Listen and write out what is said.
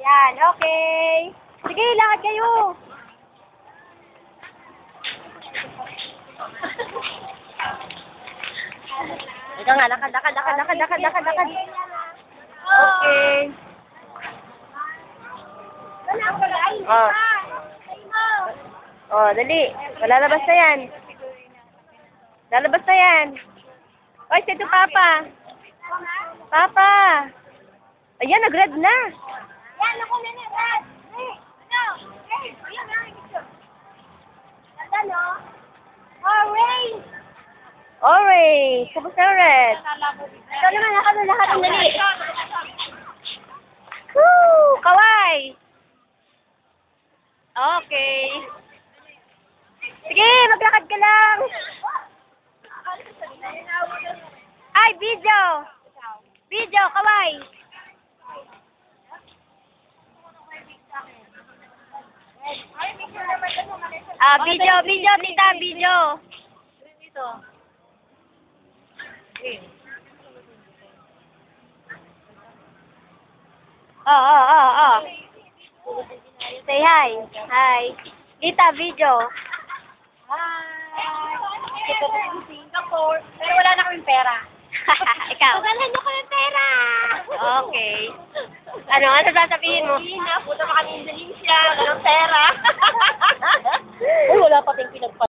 Yan, okay. Sige, lakad kayo. Ika nga, lakad. Okay. Oh. Oh, dali. Lalabas na yan. Oy, say to Papa. Papa. Ayan, nag-red na. Yan, ako na ni Red. Ayan na. Ano? Orange. Orange. Tapos na red. Ito naman, lahat ang dali. Woo! Kaway. Okay. Sige, maglakad ka lang. Ay, video. Kaway. Video, tita, video. Dito. Oh. Say hi. Hi. Tita, video. Hi. Ito na yung Singapore. Pero wala na kaming pera. Ikaw. Pagalan niyo ko ng pera. Okay. Ano sasabihin mo? Hindi na. Punta pa kami Indonesia. Wala ng pera. Uy, wala pa ting pinagpa.